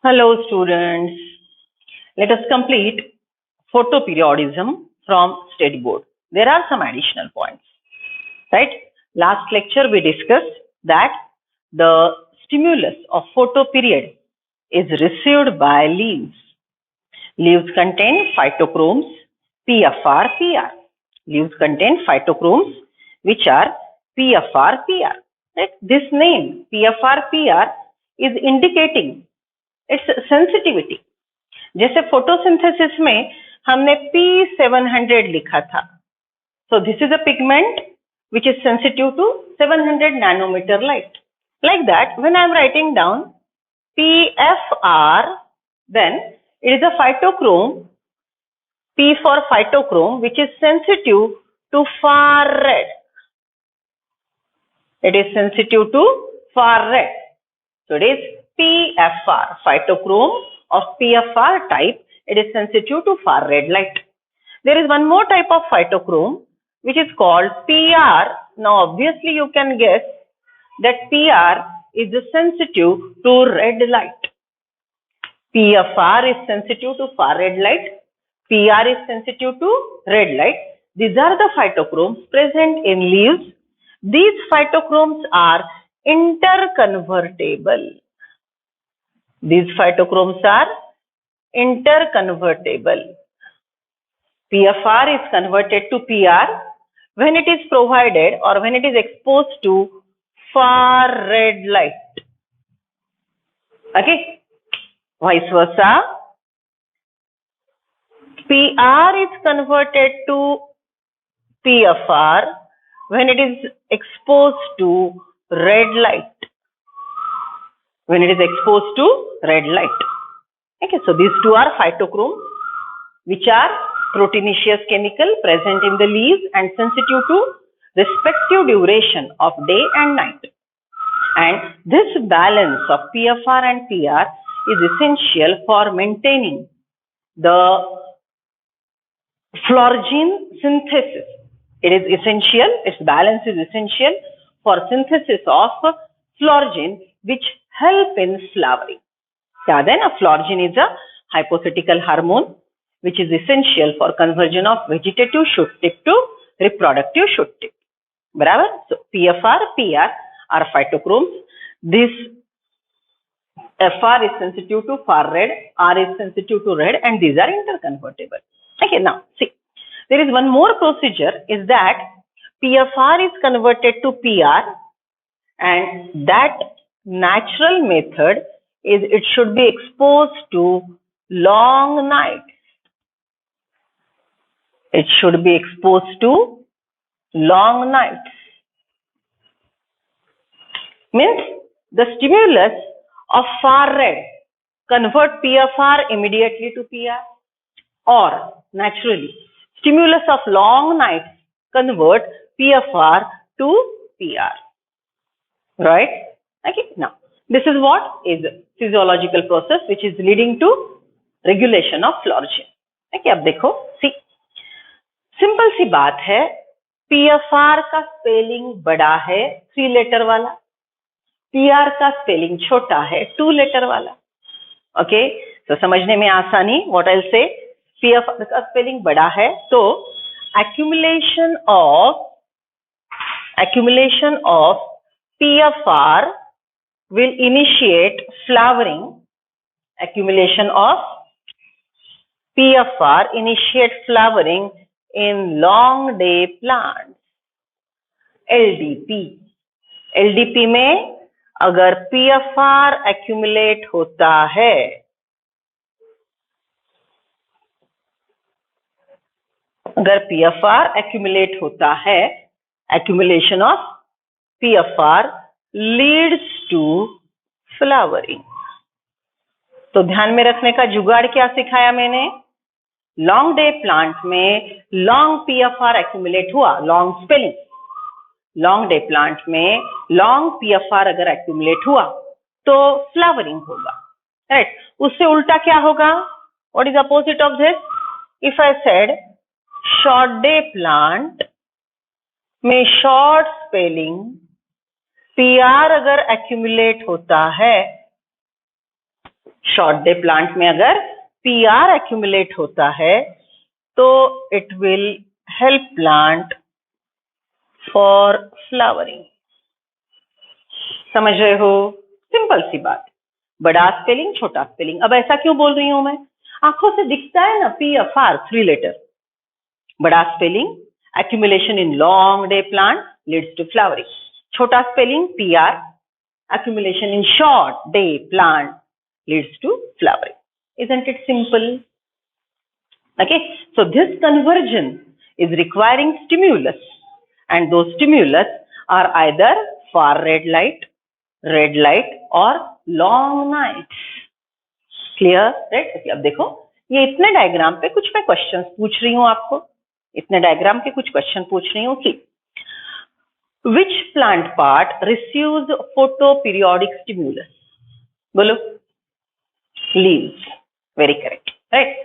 Hello students, let us complete photoperiodism from study board. There are some additional points, right? Last lecture we discussed that the stimulus of photoperiod is received by leaves. Leaves contain phytochromes, PFR, PR. Leaves contain phytochromes which are PFR, PR. Right? This name PFR, PR is indicating its sensitivity. जैसे photosynthesis में हमने P700 लिखा था. So this is a pigment which is sensitive to 700 nanometer light. Like that, when I am writing down PFR, then it is a phytochrome, P for phytochrome, which is sensitive to far red. It is sensitive to far red. So it is PFR, phytochrome of PFR type. It is sensitive to far red light. There is one more type of phytochrome which is called PR. Now obviously you can guess that PR is sensitive to red light. PFR is sensitive to far red light. PR is sensitive to red light. These are the phytochromes present in leaves. These phytochromes are interconvertible. These phytochromes are interconvertible. PFR is converted to PR when it is provided or when it is exposed to far red light. Okay, vice versa. PR is converted to PFR when it is exposed to red light. When it is exposed to red light. Okay, so these two are phytochromes which are proteinaceous chemical present in the leaves and sensitive to respective duration of day and night. And this balance of PFR and PR is essential for maintaining the florigine synthesis. It is essential, its balance is essential for synthesis of florigine which help in flowering. Then a florigine is a hypothetical hormone which is essential for conversion of vegetative shoot tip to reproductive shoot tip. Barabar? So PFR, PR are phytochromes. This FR is sensitive to far red, R is sensitive to red, and these are interconvertible. Okay, now see, there is one more procedure is that PFR is converted to PR, and that natural method is it should be exposed to long nights. It should be exposed to long nights. Means the stimulus of far red convert PFR immediately to PR, or naturally stimulus of long nights convert PFR to PR. Right? Okay. Now this is what is a physiological process which is leading to regulation of florigine. Okay, अब देखो, see, simple सी बात है, PFR का spelling बड़ा है 3 letter वाला, PR का spelling छोटा है 2 लेटर वाला. ओके, तो समझने में आसानी, what I will say, PFR का स्पेलिंग बड़ा है तो accumulation of PFR will initiate flowering. Accumulation of PFR initiate flowering in long day plants. LDP. LDP में अगर PFR accumulate होता है, अगर PFR accumulate होता है, accumulation of PFR leads to flowering. तो ध्यान में रखने का जुगाड़ क्या सिखाया मैंने? लॉन्ग डे प्लांट में लॉन्ग PFR एक्यूमुलेट हुआ, long spelling, long day plant में लॉन्ग PFR अगर एक्यूमुलेट हुआ तो फ्लावरिंग होगा. राइट? उससे उल्टा क्या होगा? What is opposite of this? If I said short day plant में शॉर्ट स्पेलिंग PR अगर एक्यूमुलेट होता है शॉर्ट डे प्लांट में अगर PR एक्यूमुलेट होता है तो it will help plant for flowering. समझ रहे हो? सिंपल सी बात, बड़ा स्पेलिंग छोटा स्पेलिंग। अब ऐसा क्यों बोल रही हूं मैं? आंखों से दिखता है ना PFR 3 लेटर। बड़ा spelling accumulation in long day plant leads to flowering. छोटा spelling PR accumulation in short day plant leads to flowering. Isn't it simple? Okay, so this conversion is requiring stimulus, and those stimulus are either far red light or long nights. Clear? Right? Okay, अब देखो ये इतने diagram पे कुछ मैं questions पूछ रही हूँ आपको, इतने डायग्राम के कुछ क्वेश्चन पूछ रही हूँ कि which plant part receives photoperiodic stimulus? बोलो। Leaves. Very correct. Right?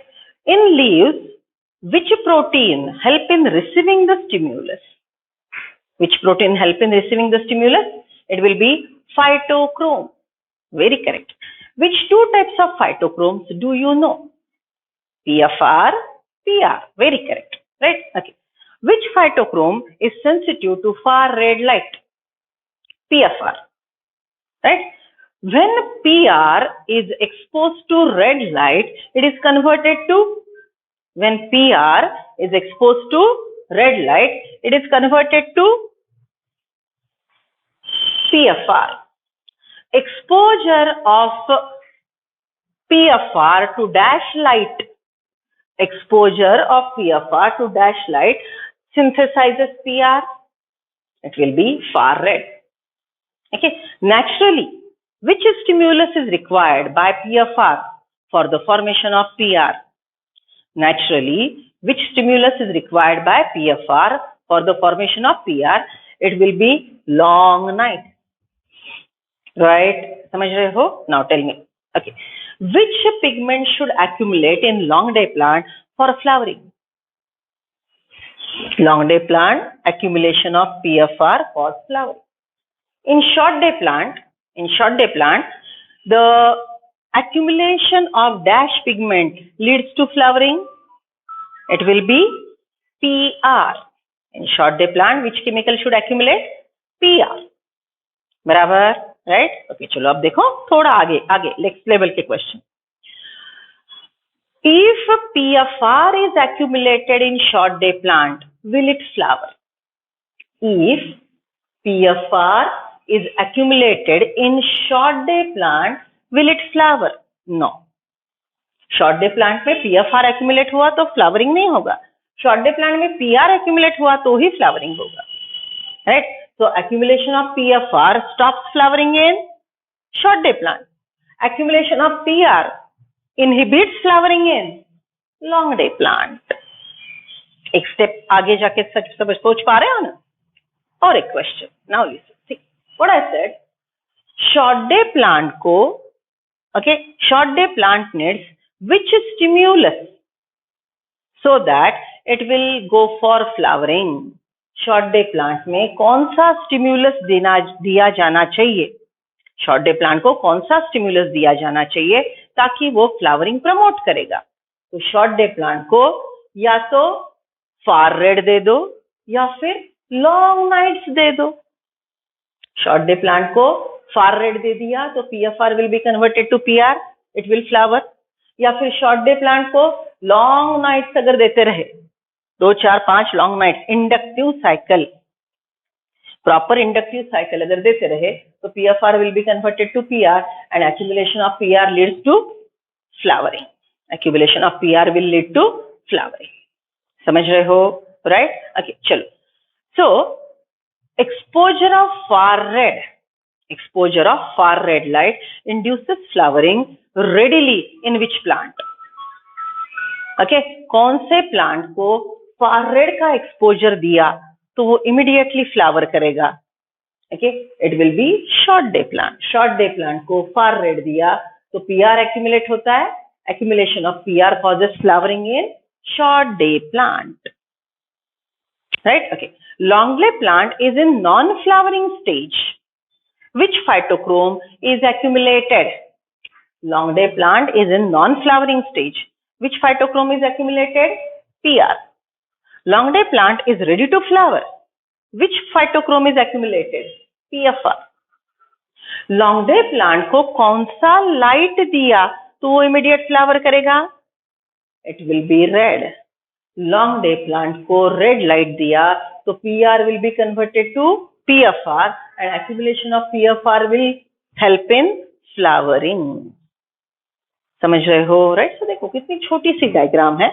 In leaves, which protein help in receiving the stimulus? Which protein help in receiving the stimulus? It will be phytochrome. Very correct. Which two types of phytochromes do you know? PFR, PR. Very correct. Right? Okay. Which phytochrome is sensitive to far red light? PFR. Right? When PR is exposed to red light, it is converted to, when PR is exposed to red light, it is converted to PFR. Exposure of PFR to dash light, exposure of PFR to dash light synthesizes PR. It will be far red. Okay. Naturally, which stimulus is required by PFR for the formation of PR? Naturally, which stimulus is required by PFR for the formation of PR? It will be long night. Right? समझ रहे हो? Now tell me. Okay. Which pigment should accumulate in long day plant for flowering? Long day plant, accumulation of PFR for flowering. In short day plant, the accumulation of dash pigment leads to flowering. It will be PR. In short day plant, which chemical should accumulate? PR. बराबर? Right? Okay, चलो अब देखो थोड़ा आगे next level के question. If PFR is accumulated in short day plant, will it flower? If PFR is accumulated in short day plant, will it flower? No. Short day plant में PFR accumulate हुआ तो flowering नहीं होगा. Short day plant में PR accumulate हुआ तो ही flowering होगा. Right? So accumulation of PFR stops flowering in short day plant. Accumulation of PR inhibits flowering in long day plant. एक step आगे जाके सब सोच पा रहे हो ना? और एक question. Now listen. See what I said. Short day plant को, okay, short day plant needs which stimulus so that it will go for flowering? Short day plant में कौन सा स्टिम्युलस दिया जाना चाहिए? शॉर्ट डे प्लांट को कौन सा स्टिम्युलस दिया जाना चाहिए ताकि वो फ्लावरिंग प्रमोट करेगा? तो शॉर्ट डे प्लांट को या तो फार रेड दे दो या फिर लॉन्ग नाइट्स दे दो। शॉर्ट डे प्लांट को फार रेड दे दिया तो PFR will be converted to PR, it will flower. या फिर शॉर्ट डे प्लांट को लॉन्ग नाइट्स अगर देते रहे, 2, 4, 5 long nights, inductive cycle, proper inductive cycle अगर देते रहे तो PFR will be converted to PR and accumulation of PR leads to flowering. Accumulation of PR will lead to flowering. समझ रहे हो? राइट? ओके, चलो। सो exposure of far red light induces flowering readily in which plant? Okay, कौन से plant को far red का exposure दिया तो वो इमीडिएटली फ्लावर करेगा? Okay, it will B short day plant. Short day plant को फार रेड दिया तो पीआर एक्यूमुलेट होता है, accumulation of PR causes flowering in short day plant. Right? Okay. Long day plant is in non-flowering stage. Which phytochrome is accumulated? Long day plant is in non-flowering stage. Which phytochrome is accumulated? PR. Long day plant is ready to flower. Which phytochrome is accumulated? PFR. Long day plant को कौन सा light दिया तो वो immediate flower करेगा? It will be red. Long day plant को red light दिया तो PR will be converted to PFR and accumulation of PFR will help in flowering. समझ रहे हो? राइट? तो देखो कितनी छोटी सी डायग्राम है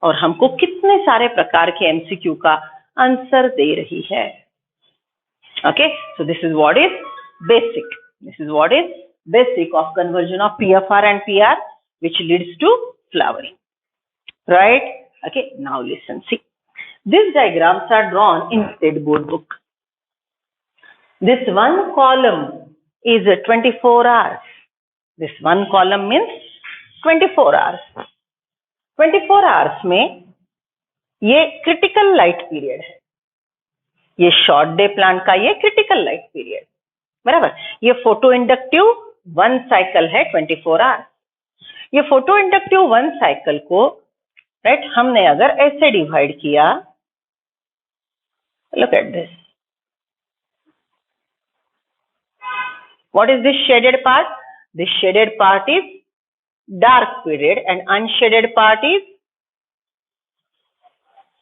और हमको कितने सारे प्रकार के MCQ का आंसर दे रही है. Okay, so this is what is basic. This is what is basic of conversion of PFR and PR, which leads to flowering. Right? Okay, now listen. See, these diagrams are drawn in state board book. This one column is 24 hours. This one column means 24 hours. 24 hours में ये critical light period है. ये short day plant का ये critical light period, बराबर. ये photo inductive 1 cycle है 24 hours. ये फोटो इंडक्टिव 1 साइकिल को राइट हमने अगर ऐसे डिवाइड किया, look at this. What is this shaded part? This shaded part is dark period and unshielded part is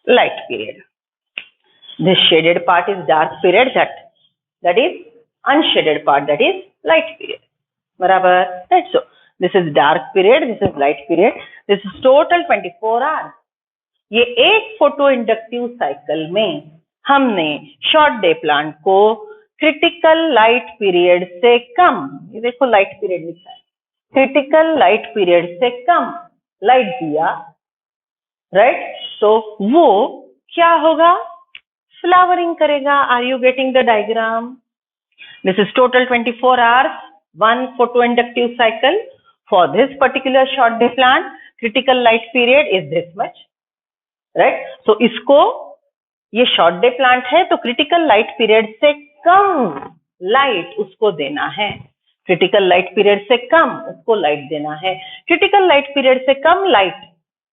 light period. This shaded part is dark period, that is unshaded part, that is light period. बराबर, right? So this is dark period, this is light period, this is total 24 hours. ये एक photo inductive cycle में हमने short day plant को critical light period से कम, ये देखो light period लिखा है, क्रिटिकल लाइट पीरियड से कम लाइट दिया, राइट? तो वो क्या होगा? फ्लावरिंग करेगा. Are you getting the diagram? This is total 24 hours, one photoinductive cycle. For this particular short day plant, critical light period is this much, right? So इसको ये शॉर्ट डे प्लांट है तो critical light period से कम light उसको देना है. Critical light period से कम उसको लाइट देना है. क्रिटिकल लाइट पीरियड से कम लाइट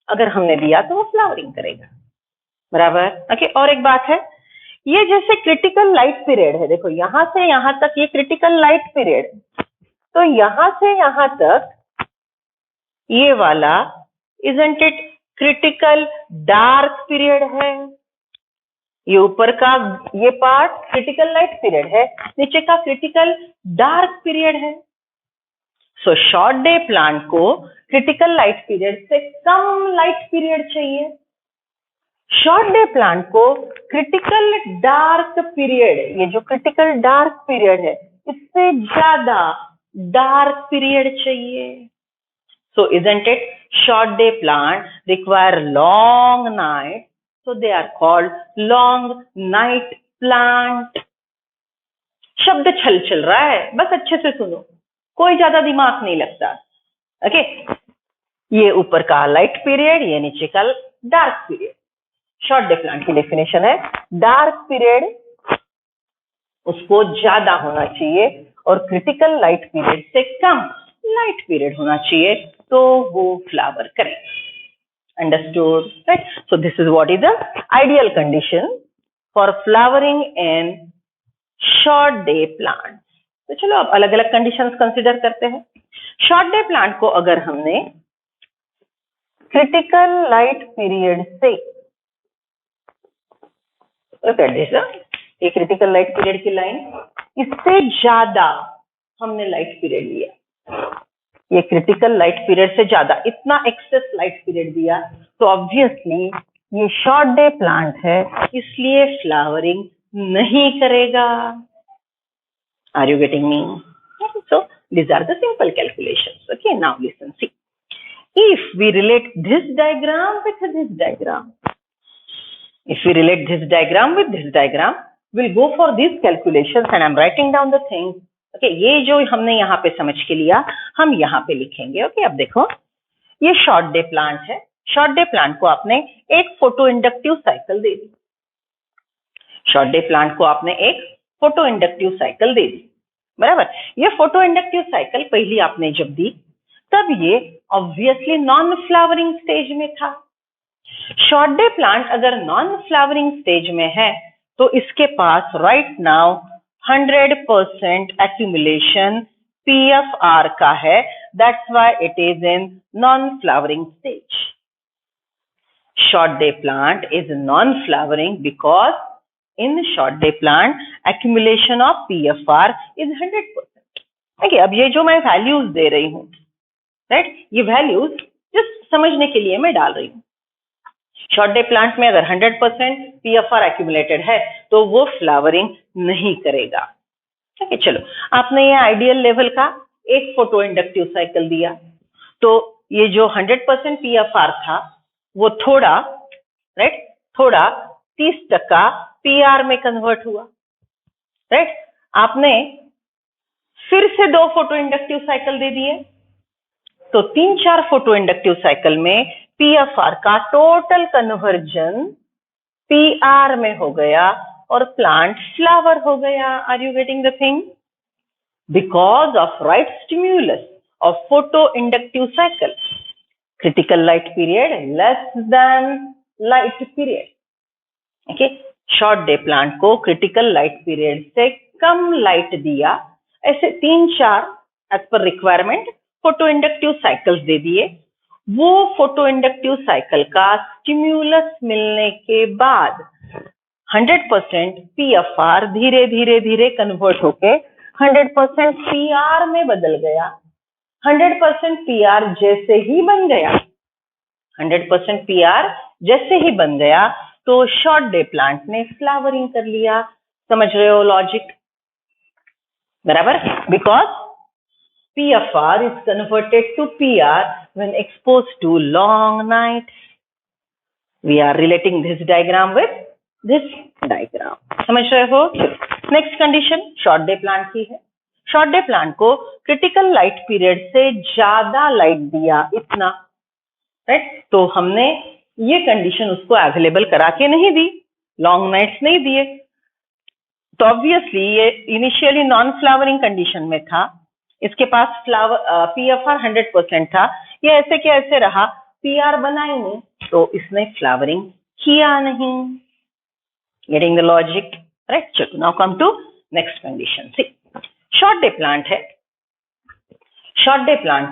अगर हमने दिया तो वो फ्लावरिंग करेगा. बराबर. ओके, और एक बात है, ये जैसे क्रिटिकल लाइट पीरियड है, देखो यहां से यहां तक ये क्रिटिकल लाइट पीरियड, तो यहां से यहां तक ये वाला isn't it critical dark period है. ये ऊपर का ये पार्ट क्रिटिकल लाइट पीरियड है, नीचे का क्रिटिकल डार्क पीरियड है. सो शॉर्ट डे प्लांट को क्रिटिकल लाइट पीरियड से कम लाइट पीरियड चाहिए. शॉर्ट डे प्लांट को क्रिटिकल डार्क पीरियड, ये जो क्रिटिकल डार्क पीरियड है इससे ज्यादा डार्क पीरियड चाहिए. So isn't it short day plant require long night, so they are called long night plant. शब्द छल चल रहा है, बस अच्छे से सुनो, कोई ज्यादा दिमाग नहीं लगता. ओके, ये ऊपर का लाइट पीरियड, ये नीचे का dark period. Short day plant की डेफिनेशन है डार्क पीरियड उसको ज्यादा होना चाहिए और क्रिटिकल लाइट पीरियड से कम लाइट पीरियड होना चाहिए तो वो फ्लावर करेगा. Understood, right? So this is what is the ideal condition for flowering in short day plant. तो चलो अब अलग अलग कंडीशंस कंसिडर करते हैं. शॉर्ट डे प्लांट को अगर हमने क्रिटिकल लाइट पीरियड से, ये क्रिटिकल लाइट पीरियड की लाइन, इससे ज्यादा हमने लाइट पीरियड लिया, ये क्रिटिकल लाइट पीरियड से ज्यादा इतना एक्सेस लाइट पीरियड दिया तो ऑब्वियसली ये शॉर्ट डे प्लांट है इसलिए फ्लावरिंग नहीं करेगा. Are you getting me? So these are the simple calculations. Okay, now listen, see, if we relate this diagram with this diagram, if we relate this diagram with this diagram, we'll go for these calculations and I'm writing down the things. Okay, ये जो हमने यहाँ पे समझ के लिया हम यहाँ पे लिखेंगे. Okay, अब देखो ये शॉर्ट डे प्लांट है. शॉर्ट डे प्लांट को आपने एक फोटो इंडक्टिव साइकिल दे दी. शॉर्ट डे प्लांट को आपने एक फोटो इंडक्टिव साइकिल दे दी, बराबर. ये फोटो इंडक्टिव साइकिल पहली आपने जब दी तब ये ऑब्वियसली नॉन फ्लावरिंग स्टेज में था। शॉर्ट डे प्लांट अगर नॉन फ्लावरिंग स्टेज में है तो इसके पास राइट नाउ 100% accumulation PFR का है, that's why it is in non-flowering stage. Short day plant is non-flowering because in short day plant accumulation of PFR is 100%. देखिए अब ये जो मैं वैल्यूज दे रही हूँ, राइट, ये वैल्यूज जस्ट समझने के लिए मैं डाल रही हूँ। शॉर्ट डे प्लांट में अगर 100% PFR एक्यूमुलेटेड है तो वो फ्लावरिंग नहीं करेगा। ठीक है, चलो आपने ये आइडियल लेवल का एक फोटो इंडक्टिव साइकिल दिया, तो ये जो 100% PFR था वो थोड़ा, राइट, थोड़ा 30% PR में कन्वर्ट हुआ, राइट। आपने फिर से 2 फोटो इंडक्टिव साइकिल दे दिए, तो 3-4 फोटो इंडक्टिव साइकिल में PFR का टोटल कन्वर्जन PR में हो गया और प्लांट फ्लावर हो गया। Are you getting the thing? Because of right stimulus of photo inductive cycle, critical light period less than light period. Okay, short day plant को critical light period से कम light दिया, ऐसे 3-4 as per requirement photo inductive cycles दे दिए। वो photo inductive cycle का stimulus मिलने के बाद 100% PFR धीरे धीरे धीरे कन्वर्ट होके 100% PR में बदल गया। 100% PR जैसे ही बन गया, 100% PR जैसे ही बन गया तो शॉर्ट डे प्लांट ने फ्लावरिंग कर लिया। समझ रहे हो लॉजिक? बराबर, because PFR is converted to PR when exposed to long nights. We are relating this diagram with this diagram. समझ रहे हो? Next condition short day plant की है। शॉर्ट डे प्लांट को क्रिटिकल लाइट पीरियड से ज्यादा light दिया, इतना, राइट। तो हमने ये कंडीशन उसको अवेलेबल करा के नहीं दी, लॉन्ग नाइट्स नहीं दिए, तो ऑब्वियसली ये इनिशियली नॉन फ्लावरिंग कंडीशन में था, इसके पास PFR 100% था, ये ऐसे के ऐसे रहा, PR बना ही नहीं, तो इसने फ्लावरिंग किया नहीं। Getting the logic, right. चलो now come to next condition. See, short day plant है, शॉर्ट डे प्लांट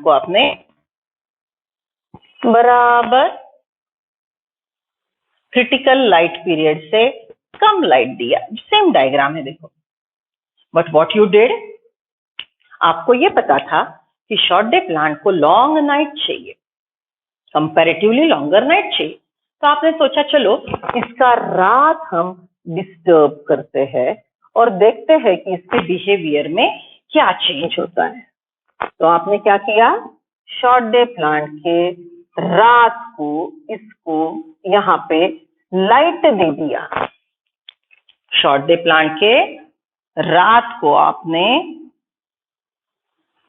को आपने बराबर क्रिटिकल लाइट पीरियड से कम लाइट दिया, सेम डायग्राम है देखो। बट व्हाट यू डिड, आपको ये पता था कि शॉर्ट डे प्लांट को लॉन्ग नाइट चाहिए, कंपैरेटिवली लॉन्गर नाइट चाहिए, तो आपने सोचा चलो इसका रात हम डिस्टर्ब करते हैं और देखते हैं कि इसके बिहेवियर में क्या चेंज होता है। तो आपने क्या किया, शॉर्ट डे प्लांट के रात को इसको यहाँ पे लाइट दे दिया। शॉर्ट डे प्लांट के रात को आपने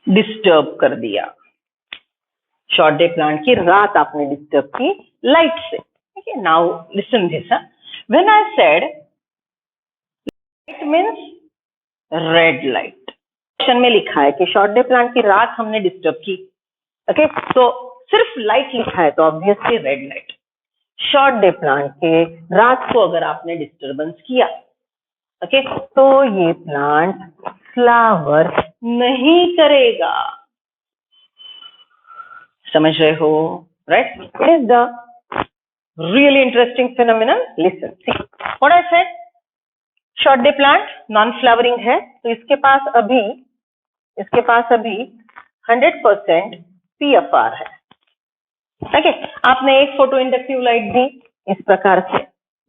डिस्टर्ब कर दिया, शॉर्ट डे प्लांट की रात आपने डिस्टर्ब की लाइट से। ठीक है, now listen this, when I said light means red light, question में लिखा है कि शॉर्ट डे प्लांट की रात हमने डिस्टर्ब की, ओके, तो सिर्फ लाइट लिखा है तो obviously red light. Short day plant के रात को अगर आपने डिस्टर्बेंस किया, ओके, तो ये प्लांट फ्लावर नहीं करेगा। समझ रहे हो, right? It is the really interesting phenomenon. Listen, see what I said, short day plant non flowering है, तो इसके पास अभी 100% PFR है। ठीक है, आपने एक फोटो इंडक्टिव लाइट दी इस प्रकार से,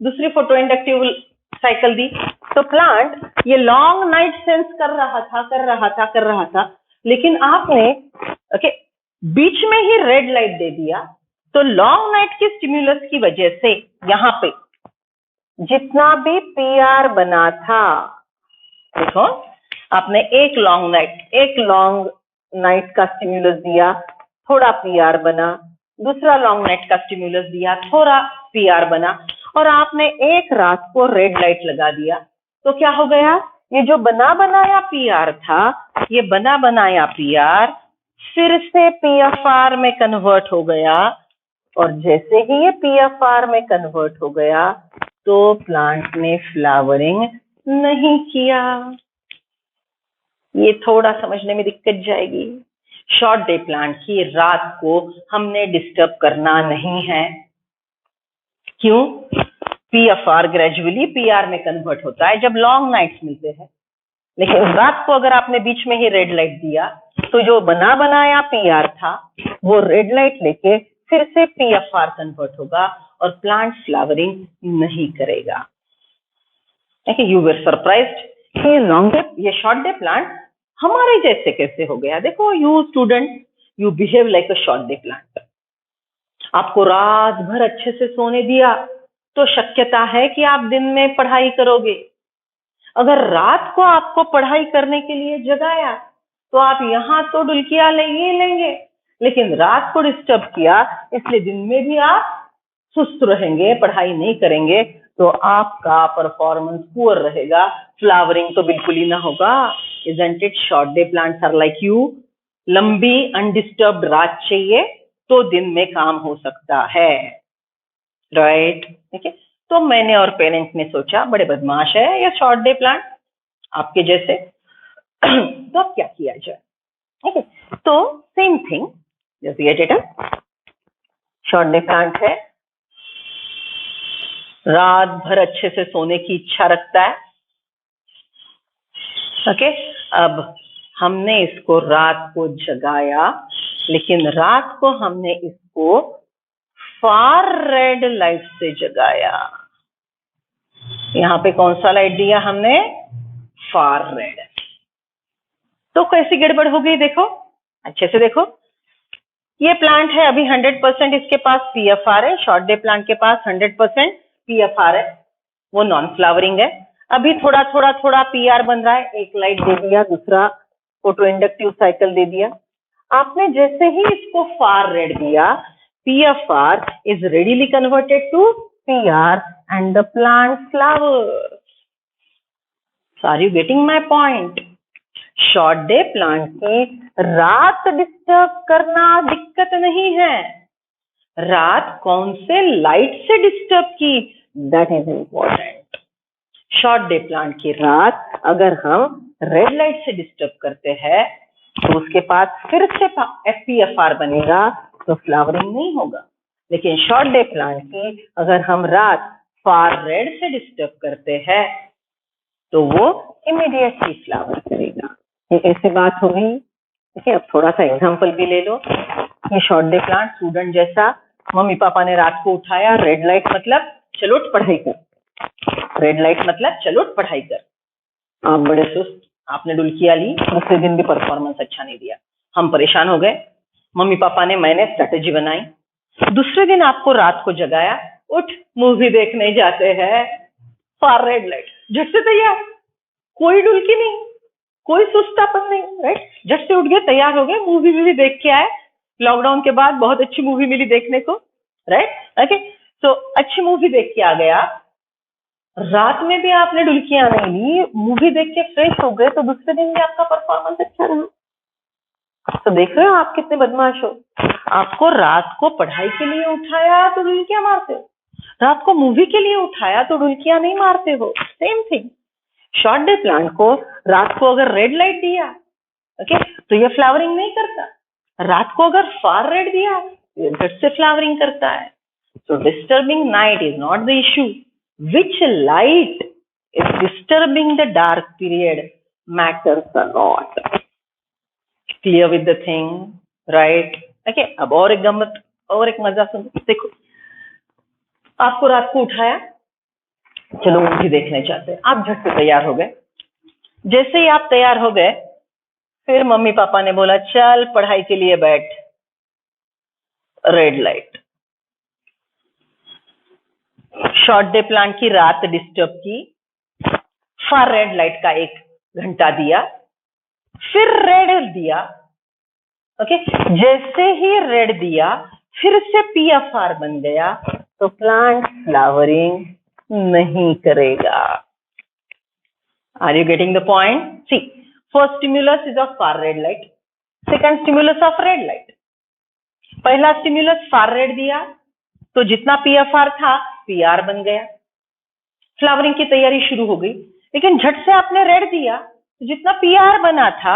दूसरी फोटो इंडक्टिव साइकिल दी, तो प्लांट ये लॉन्ग नाइट सेंस कर रहा था, लेकिन आपने ओके बीच में ही रेड लाइट दे दिया, तो लॉन्ग नाइट की स्टिम्युलस की वजह से यहाँ पे जितना भी PR बना था, देखो आपने एक लॉन्ग नाइट का स्टिम्युलस दिया, थोड़ा PR बना, दूसरा लॉन्ग नाइट का स्टिम्युलस दिया, थोड़ा PR बना, और आपने एक रात को रेड लाइट लगा दिया, तो क्या हो गया, ये जो बना बनाया पीआर था, ये बना बनाया पीआर फिर से पीएफआर में कन्वर्ट हो गया, और जैसे ही ये पीएफआर में कन्वर्ट हो गया तो प्लांट ने फ्लावरिंग नहीं किया। ये थोड़ा समझने में दिक्कत जाएगी। शॉर्ट डे प्लांट की रात को हमने डिस्टर्ब करना नहीं है। क्यों? पीएफआर ग्रेजुअली पीआर में कन्वर्ट होता है जब लॉन्ग नाइट्स मिलते हैं, लेकिन रात को अगर आपने बीच में ही रेड लाइट दिया तो जो बना बनाया पीआर था वो रेड लाइट लेके फिर से पीएफआर कन्वर्ट होगा और प्लांट फ्लावरिंग नहीं करेगा। यू वर सरप्राइज्ड कि लॉन्ग डे, ये शॉर्ट डे प्लांट हमारे जैसे कैसे हो गया। देखो, you student, you behave like a short day plant. आपको रात भर अच्छे से सोने दिया तो शक्यता है कि आप दिन में पढ़ाई करोगे। अगर रात को आपको पढ़ाई करने के लिए जगाया तो आप यहाँ तो डुलकियां लेंगे, लेकिन रात को डिस्टर्ब किया इसलिए दिन में भी आप सुस्त रहेंगे, पढ़ाई नहीं करेंगे, तो आपका परफॉर्मेंस पुअर रहेगा, फ्लावरिंग तो बिल्कुल ही ना होगा। Isn't it? Short day plants are like you. लंबी अनडिस्टर्ब्ड रात चाहिए तो दिन में काम हो सकता है, राइट? ठीक है, तो मैंने और पेरेंट्स ने सोचा बड़े बदमाश है ये शॉर्ट डे प्लांट आपके जैसे, तो अब क्या किया जाए? ठीक है, तो सेम थिंग, जैसे ये डेटा शॉर्ट डे प्लांट है, रात भर अच्छे से सोने की इच्छा रखता है। ओके, अब हमने इसको रात को जगाया, लेकिन रात को हमने इसको फार रेड लाइट से जगाया। यहाँ पे कौन सा लाइट दिया हमने? Far red. तो कैसी गड़बड़ हो गई? देखो अच्छे से देखो, ये प्लांट है अभी 100% इसके पास पीएफआर है। शॉर्ट डे प्लांट के पास 100% पीएफआर है, वो नॉन फ्लावरिंग है। अभी थोड़ा थोड़ा पीआर बन रहा है, एक लाइट दे दिया, दूसरा फोटो इंडक्टिव साइकिल दे दिया। आपने जैसे ही इसको फार रेड दिया, PFR is readily converted to PR and the plant flower. Are you getting my point? Short day plant की रात डिस्टर्ब करना दिक्कत नहीं है, रात कौन से लाइट से डिस्टर्ब की, that is important. Short day plant की रात अगर हम रेड लाइट से डिस्टर्ब करते हैं तो उसके पास फिर से पीएफआर बनेगा तो फ्लावरिंग नहीं होगा। लेकिन शॉर्ट डे प्लांट की अगर हम रात फार रेड से डिस्टर्ब करते हैं तो वो इमीडिएटली फ्लावर करेगा। ये ऐसी बात हो गई। ठीक है, अब थोड़ा सा एग्जांपल भी ले लो। ये शॉर्ट डे प्लांट स्टूडेंट जैसा, मम्मी पापा ने रात को उठाया, रेड लाइट मतलब चलो उठ पढ़ाई कर, रेड लाइट मतलब चलो उठ पढ़ाई कर। आप बड़े सुस्त, आपने डुलकियां ली, दूसरे दिन भी परफॉर्मेंस अच्छा नहीं दिया, हम परेशान हो गए। मम्मी पापा ने, मैंने स्ट्रेटेजी बनाई, दूसरे दिन आपको रात को जगाया, उठ मूवी देखने जाते हैं, फार रेड लाइट, झट से तैयार, कोई डुलकी नहीं, कोई सुस्तापन नहीं, राइट? झट से उठ गए, तैयार हो गए, मूवी भी देख के आए। लॉकडाउन के बाद बहुत अच्छी मूवी मिली देखने को, राइट? ओके, तो अच्छी मूवी देख के आ गया, रात में भी आपने डुलकियां नहीं ली, मूवी देख के फ्रेश हो गए, तो दूसरे दिन भी आपका परफॉर्मेंस अच्छा रहा। तो देख रहे हो आप कितने बदमाश हो। आपको रात को पढ़ाई के लिए उठाया तो डुलकियां मारते हो, रात को मूवी के लिए उठाया तो डुलकियां नहीं मारते हो। Same thing, short day plant को रात को अगर रेड लाइट दिया, ओके, तो ये फ्लावरिंग नहीं करता। रात को अगर फार रेड दिया, ये झट से फ्लावरिंग करता है। So disturbing night is not the issue. Which light is disturbing the dark period matters a lot. Clear with the thing, right? Okay, अब और एक गम्मत और एक मजा सुनो। देखो, आपको रात को उठाया, चलो मूवी देखने जाते हैं, आप झट से तैयार हो गए। जैसे ही आप तैयार हो गए, फिर मम्मी पापा ने बोला चल पढ़ाई के लिए बैठ, red light. Short day plant की रात डिस्टर्ब की, फार रेड लाइट का 1 घंटा दिया, फिर रेड दिया। ओके, जैसे ही रेड दिया फिर से पीएफआर बन गया, तो प्लांट फ्लावरिंग नहीं करेगा। Are you getting the point? See, first stimulus is of far red light, second stimulus of red light. पहला स्टिम्युलस फार रेड दिया तो जितना पीएफआर था पीआर बन गया, फ्लावरिंग की तैयारी शुरू हो गई। लेकिन झट से आपने रेड दिया तो जितना पीआर बना था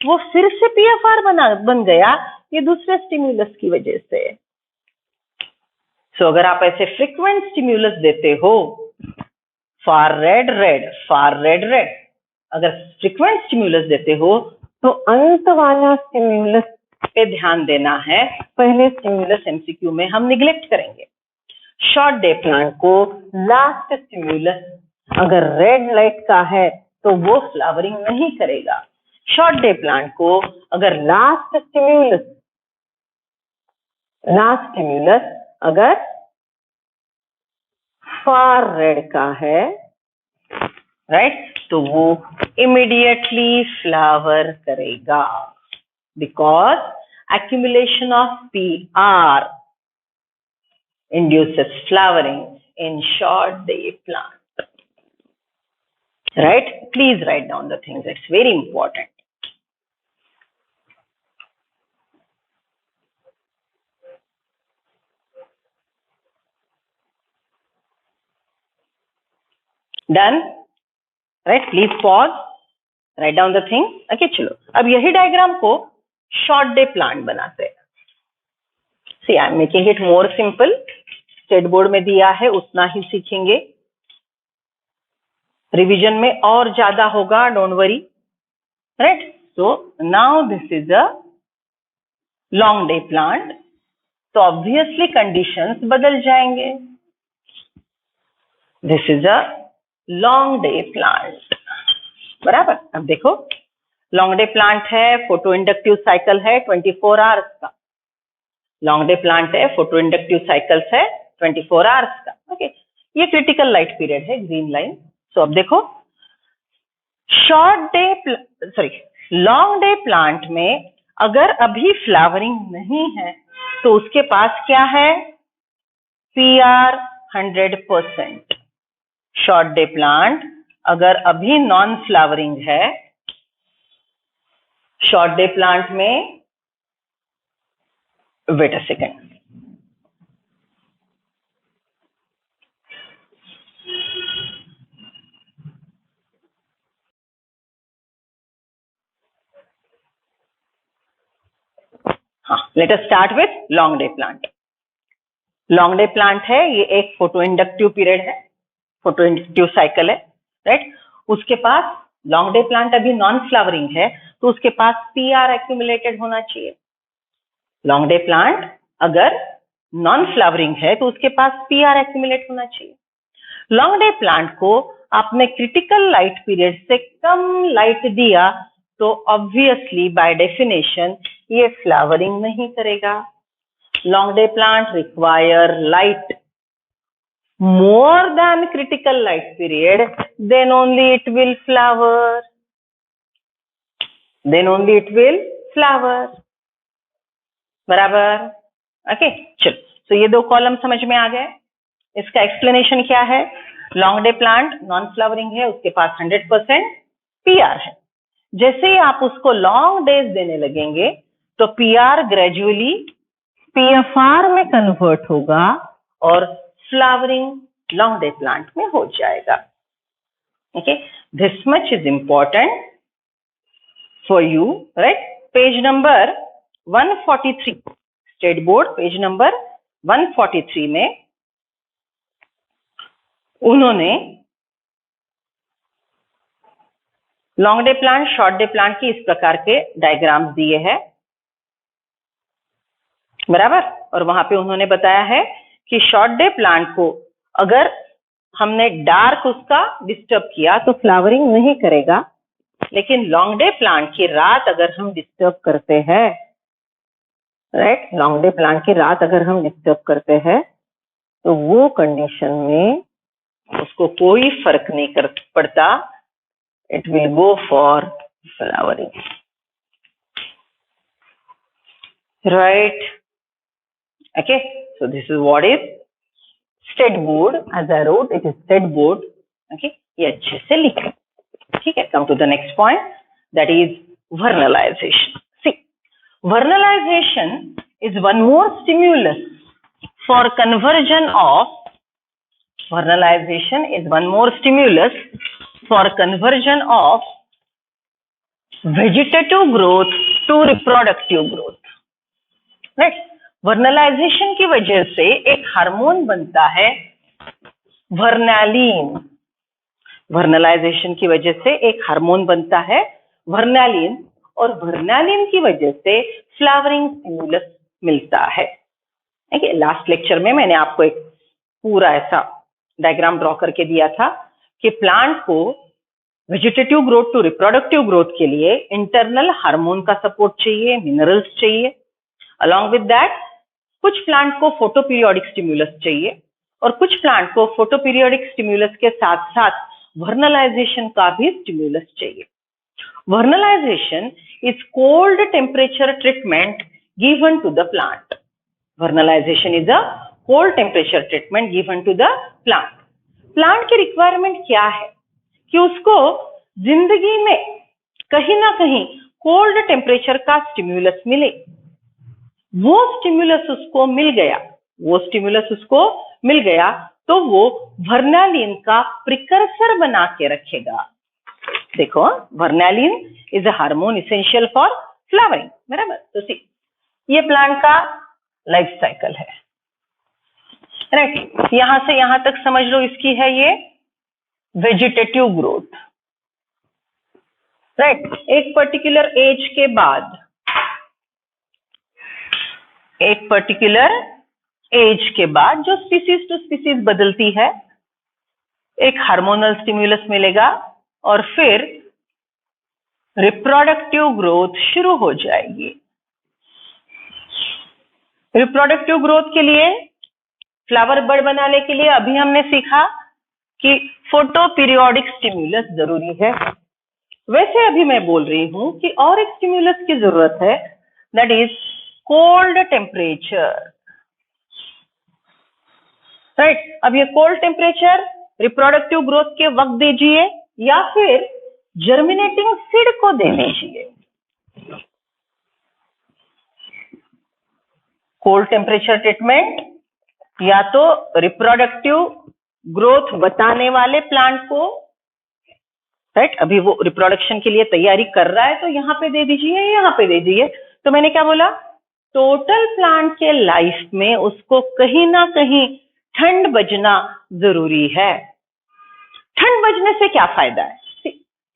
वो फिर से पीएफआर बन गया, ये दूसरे स्टिम्युलस की वजह से। सो अगर आप ऐसे फ्रीक्वेंट स्टिम्युलस देते हो, far red red, far red red, अगर फ्रीक्वेंट स्टिम्युलस देते हो तो अंत वाला स्टिम्युलस पे ध्यान देना है, पहले स्टिम्युलस एमसीक्यू में हम निग्लेक्ट करेंगे। शॉर्ट डे प्लांट को लास्ट स्टिम्युलस अगर रेड लाइट का है तो वो फ्लावरिंग नहीं करेगा। शॉर्ट डे प्लांट को अगर लास्ट स्टिम्युलस अगर फार रेड का है, राइट, तो वो इमीडिएटली फ्लावर करेगा, because accumulation of PR induces flowering in short day plant. Right? Please write down the things. It's very important. Done? Right? Please pause. Write down the things. Okay, चलो अब यही diagram को short day plant बनाते हैं। See I am making it more simple, state board में दिया है उतना ही सीखेंगे, रिवीजन में और ज्यादा होगा, don't worry, right. So now this is a long day plant, तो ऑब्वियसली कंडीशंस बदल जाएंगे। This is a long day plant, बराबर। अब देखो लॉन्ग डे प्लांट है, फोटो इंडक्टिव साइकिल है 24 आवर्स का। लॉन्ग डे प्लांट है, फोटो इंडक्टिव साइकिल्स है 24 आवर्स का। ओके, ये क्रिटिकल लाइट पीरियड है, ग्रीन लाइन। सो अब देखो लॉन्ग डे प्लांट में अगर अभी फ्लावरिंग नहीं है तो उसके पास क्या है, PR 100%। शॉर्ट डे प्लांट अगर अभी नॉन फ्लावरिंग है, शॉर्ट डे प्लांट में, वेट अ सेकेंड, हाँ, let us start with long day plant. Long day plant है, ये एक फोटो इंडक्टिव पीरियड है, फोटो इंडक्टिव साइकिल है, राइट। उसके पास लॉन्ग डे प्लांट अभी नॉन फ्लावरिंग है तो उसके पास PR एक्यूमुलेटेड होना चाहिए। लॉन्ग डे प्लांट अगर नॉन फ्लावरिंग है तो उसके पास PR एक्यूमुलेट होना चाहिए। लॉन्ग डे प्लांट को आपने क्रिटिकल लाइट पीरियड से कम लाइट दिया तो ऑब्वियसली बाय डेफिनेशन ये फ्लावरिंग नहीं करेगा। Long day plant require light more than critical light period, then only it will flower. बराबर, ओके। चलो, तो ये दो कॉलम समझ में आ गए। इसका एक्सप्लेनेशन क्या है, long day plant non flowering है, उसके पास 100% PR है। जैसे ही आप उसको लॉन्ग डेज देने लगेंगे तो PR ग्रेजुअली PFR में कन्वर्ट होगा और फ्लावरिंग लॉन्ग डे प्लांट में हो जाएगा। Okay, this much is important for you, right. Page number 143, state board page number 143 में उन्होंने long day plant, short day plant की इस प्रकार के डायग्राम्स दिए हैं, बराबर। और वहां पे उन्होंने बताया है कि शॉर्ट डे प्लांट को अगर हमने डार्क उसका डिस्टर्ब किया तो फ्लावरिंग नहीं करेगा, लेकिन लॉन्ग डे प्लांट की रात अगर हम डिस्टर्ब करते हैं, राइट, लॉन्ग डे प्लांट की रात अगर हम डिस्टर्ब करते हैं तो वो कंडीशन में उसको कोई फर्क नहीं पड़ता, it will go for flowering, right. Okay, so this is what is state board, as I wrote it is state board. Okay, ये अच्छे से लिखें। ठीक है, come to the next point, that is vernalization. See, vernalization is one more stimulus for conversion of vegetative growth to reproductive growth. Right? Vernalization की वजह से एक हार्मोन बनता है वर्नैलिन। वर्नलाइजेशन की वजह से एक हार्मोन बनता है वर्नैलिन, और वर्नैलिन की वजह से फ्लावरिंग स्टिमुलस मिलता है। देखिए, लास्ट लेक्चर में मैंने आपको एक पूरा ऐसा डायग्राम ड्रॉ करके दिया था कि प्लांट को vegetative growth to reproductive growth के लिए इंटरनल हार्मोन का सपोर्ट चाहिए, मिनरल्स चाहिए। अलॉन्ग विद दैट कुछ प्लांट को फोटोपीरियोडिक स्टिमुलस चाहिए, और कुछ प्लांट को फोटोपीरियोडिक स्टिमुलस के साथ साथ वर्नलाइजेशन का भी स्टिमुलस चाहिए। Vernalisation is cold temperature treatment given to the plant. Vernalisation is a cold temperature treatment given to the plant. Plant की रिक्वायरमेंट क्या है कि उसको जिंदगी में कहीं ना कहीं कोल्ड टेम्परेचर का स्टिमुलस मिले। वो स्टिमुलस उसको मिल गया तो वो वर्नैलिन का प्रिकर्सर बना के रखेगा। देखो, vernalin is a hormone essential for flowering, बराबर। तो सी, ये प्लांट का लाइफ साइकिल है, राइट। यहां से यहां तक समझ लो, इसकी है ये वेजिटेटिव ग्रोथ, राइट। एक पर्टिकुलर एज के बाद, जो स्पीसीज टू स्पीसीज बदलती है, एक हार्मोनल स्टिमुलस मिलेगा और फिर रिप्रोडक्टिव ग्रोथ शुरू हो जाएगी। रिप्रोडक्टिव ग्रोथ के लिए, फ्लावर बड बनाने के लिए अभी हमने सीखा कि फोटोपीरियोडिक स्टिमुलस जरूरी है। वैसे अभी मैं बोल रही हूं कि और एक स्टिमुलस की जरूरत है, that is cold temperature, right. अब ये कोल्ड टेम्परेचर रिप्रोडक्टिव ग्रोथ के वक्त दीजिए या फिर जर्मिनेटिंग सीड को दे दीजिए। कोल्ड टेम्परेचर ट्रीटमेंट या तो रिप्रोडक्टिव ग्रोथ बताने वाले प्लांट को, राइट, अभी वो रिप्रोडक्शन के लिए तैयारी कर रहा है तो यहाँ पे दे दीजिए, यहाँ पे दे दीजिए। तो मैंने क्या बोला, टोटल प्लांट के लाइफ में उसको कहीं ना कहीं ठंड बजना जरूरी है। ठंड बजने से क्या फायदा है?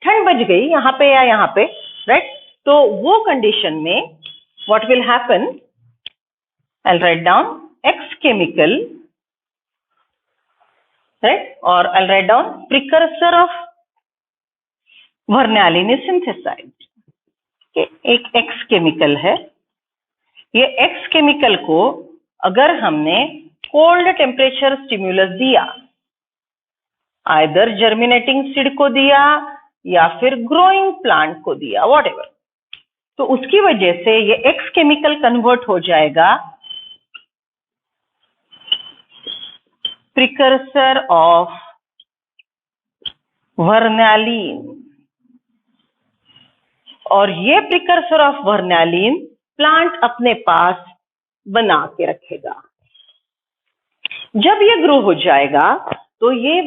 ठंड बज गई यहाँ पे या यहाँ पे, राइट, तो वो कंडीशन में what will happen, I write down X chemical, right, और I write down precursor of vernalin is synthesized. एक एक्स केमिकल है, ये एक्स केमिकल को अगर हमने कोल्ड टेम्परेचर स्टिमुलस दिया, आइदर जर्मिनेटिंग सीड को दिया या फिर ग्रोइंग प्लांट को दिया, व्हाटएवर, तो उसकी वजह से ये एक्स केमिकल कन्वर्ट हो जाएगा प्रिकर्सर ऑफ वर्नैलिन, और ये प्रिकर्सर ऑफ वर्नैलिन प्लांट अपने पास बना के रखेगा। जब ये ग्रो हो जाएगा तो ये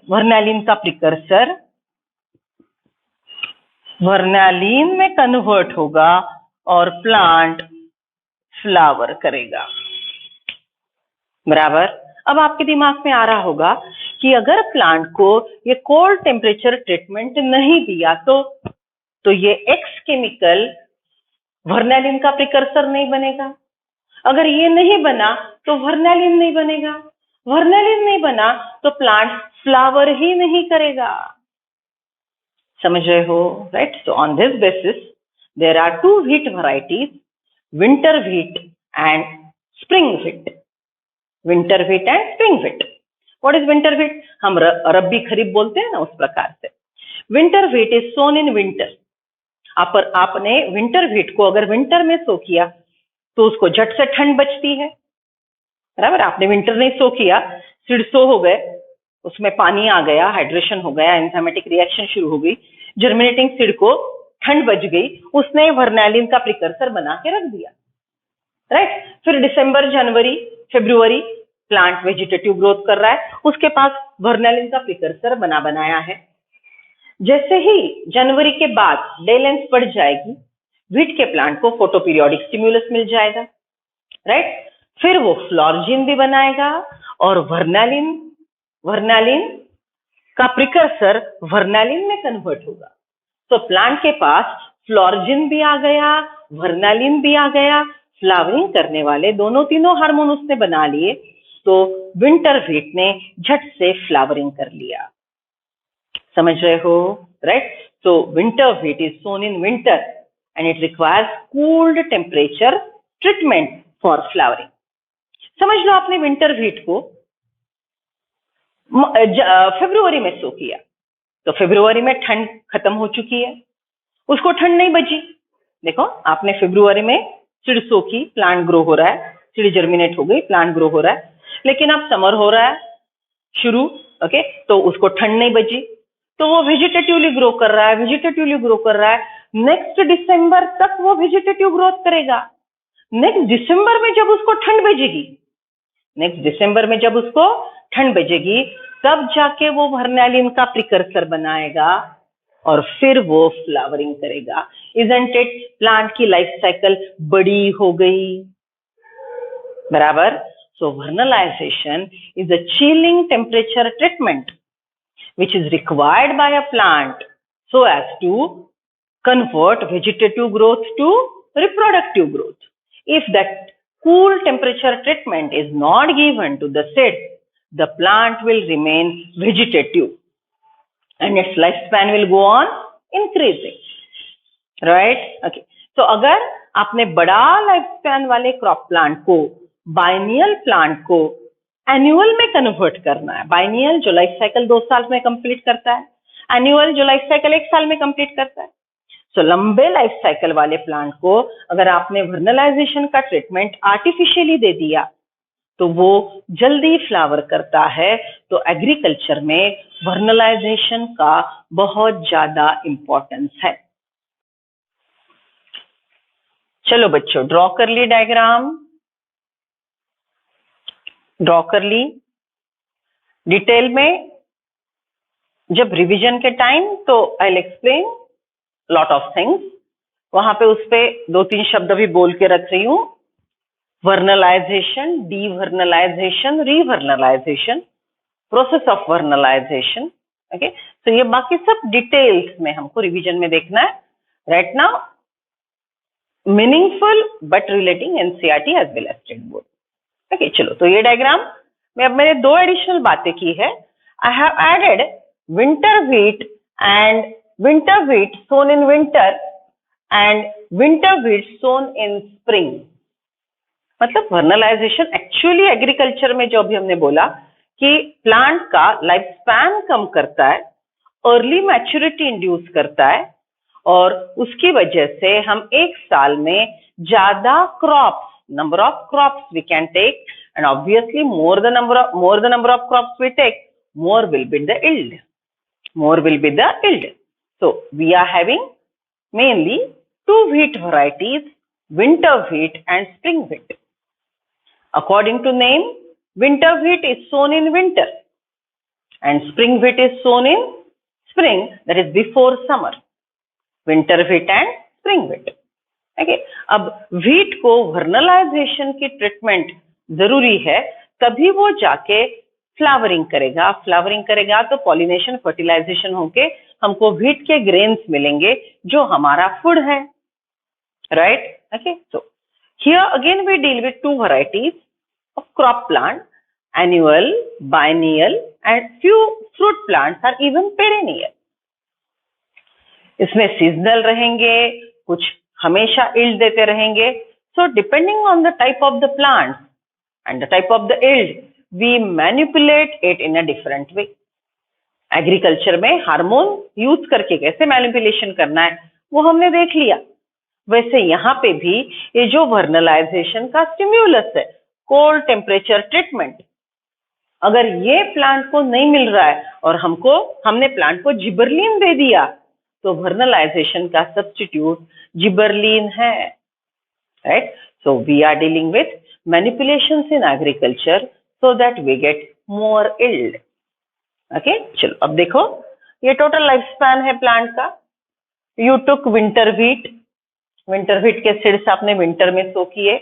वर्नैलिन का प्रिकर्सर वर्नैलिन में कन्वर्ट होगा और प्लांट फ्लावर करेगा, बराबर। अब आपके दिमाग में आ रहा होगा कि अगर प्लांट को ये कोल्ड टेम्परेचर ट्रीटमेंट नहीं दिया तो ये एक्स केमिकल वर्नैलिन का प्रिकर्सर नहीं बनेगा। अगर ये नहीं बना तो वर्नैलिन नहीं बनेगा, वर्नैलिन नहीं बना तो प्लांट फ्लावर ही नहीं करेगा। समझ रहे हो, right? So on this basis there are two wheat varieties, winter wheat and spring wheat. Winter wheat and spring wheat. What is winter wheat? हम रब्बी खरीफ बोलते हैं ना, उस प्रकार से। Winter wheat is sown in winter. आपने विंटर व्हीट को अगर विंटर में सो किया तो उसको झट से ठंड बचती है, बराबर। आपने विंटर नहीं सो किया, सीड सो हो गए, उसमें पानी आ गया, हाइड्रेशन हो गया, एंजाइमेटिक रिएक्शन शुरू हो गई, जर्मिनेटिंग सीड को ठंड बज गई, उसने वर्नैलिन का प्रिकर्सर बना के रख दिया, राइट। फिर दिसंबर, जनवरी, फरवरी प्लांट वेजिटेटिव ग्रोथ कर रहा है, उसके पास वर्नैलिन का प्रिकर्सर बना बनाया है। जैसे ही जनवरी के बाद डे लेंथ बढ़ जाएगी, व्हीट के प्लांट को फोटोपीरियोडिक स्टिम्युलस मिल जाएगा, राइट। फिर वो फ्लोरजिन भी बनाएगा और वर्नैलिन का प्रिकर्सर वर्नैलिन में कन्वर्ट होगा। तो प्लांट के पास फ्लोरजिन भी आ गया, वर्नैलिन भी आ गया, फ्लावरिंग करने वाले तीनों हार्मोन उसने बना लिए, तो विंटर व्हीट ने झट से फ्लावरिंग कर लिया। समझ रहे हो, right. So winter wheat is sown in winter and it requires cooled temperature treatment for flowering. समझ लो आपने विंटर व्हीट को फरवरी में सो किया, तो फरवरी में ठंड खत्म हो चुकी है, उसको ठंड नहीं बची। देखो आपने फरवरी में सीड सो की, प्लांट ग्रो हो रहा है, सीड जर्मिनेट हो गई, प्लांट ग्रो हो रहा है, लेकिन अब समर हो रहा है शुरू, ओके, तो उसको ठंड नहीं बची, तो वो वेजिटेटिवली ग्रो कर रहा है, नेक्स्ट दिसंबर तक वो वेजिटेटिव ग्रोथ करेगा। नेक्स्ट दिसंबर में जब उसको ठंड बजेगी, तब जाके वो वर्नैलिन का प्रिकर्सर बनाएगा और फिर वो फ्लावरिंग करेगा। इजंट इट, प्लांट की लाइफ साइकिल बड़ी हो गई, बराबर। सो vernalization is a chilling temperature treatment which is required by a plant so as to convert vegetative growth to reproductive growth. If that cool temperature treatment is not given to the seed, the plant will remain vegetative and its lifespan will go on increasing, right? Okay. तो अगर आपने बड़ा life span वाले crop plant को, biennial plant को annual में convert करना है, बाइनियल जो लाइफ साइकिल 2 साल में कंप्लीट करता है, एनुअल जो लाइफ साइकिल 1 साल में कंप्लीट करता है, तो लंबे लाइफ साइकिल वाले प्लांट को अगर आपने वर्नलाइजेशन का ट्रीटमेंट आर्टिफिशियली दे दिया तो वो जल्दी फ्लावर करता है। तो एग्रीकल्चर में वर्नलाइजेशन का बहुत ज्यादा इंपॉर्टेंस है। चलो बच्चों, ड्रॉ कर ली डायग्राम, ड्रॉ कर ली। डिटेल में जब रिवीजन के टाइम तो I will explain lot of things, वहां पे उस पे 2-3 शब्द भी बोल के रख रही हूं, vernalization, devernalization, revernalization, process of vernalization, okay. तो ये बाकी सब डिटेल्स में हमको रिवीजन में देखना है। Right now meaningful but relating NCERT as well as state board, okay. चलो, तो ये डायग्राम में अब मैंने 2 एडिशनल बातें की है। I have added winter wheat and winter wheat sown in winter and winter wheat sown in spring। मतलब वर्नलाइजेशन एक्चुअली एग्रीकल्चर में जो अभी हमने बोला कि प्लांट का लाइफ स्पैन कम करता है, अर्ली मैच्योरिटी इंड्यूस करता है, और उसकी वजह से हम 1 साल में ज्यादा crops, number of crops we can take, and obviously more the number of crops we take, more will be the yield. So we are having mainly 2 wheat varieties, winter wheat and spring wheat. According to name, winter wheat is sown in winter and spring wheat is sown in spring, that is before summer. Winter wheat and spring wheat. Okay. अब wheat को vernalization की treatment जरूरी है, तभी वो जाके flowering करेगा तो पॉलिनेशन, फर्टिलाइजेशन होके हमको व्हीट के ग्रेन्स मिलेंगे जो हमारा फूड है, right. Okay, so here again we deal with 2 varieties of crop plant, annual, biennial and few fruit plants are even perennial। इसमें सीजनल रहेंगे, कुछ हमेशा yield देते रहेंगे। So depending on the type of the plant and the type of the yield, we manipulate it in a different way। Agriculture में hormone use करके कैसे manipulation करना है वो हमने देख लिया। वैसे यहाँ पे भी ये जो वर्नलाइजेशन का स्टिम्युलस है, कोल्ड टेम्परेचर ट्रीटमेंट, अगर ये प्लांट को नहीं मिल रहा है और हमने प्लांट को जिबरलिन दे दिया तो वर्नलाइजेशन का सब्स्टिट्यूट जिबरलिन है, right. So we are dealing with manipulations in agriculture so that we get more yield. Okay, चलो अब देखो, ये टोटल लाइफ स्पैन है प्लांट का। You took winter wheat, winter wheat के सीड्स आपने विंटर में सो किए।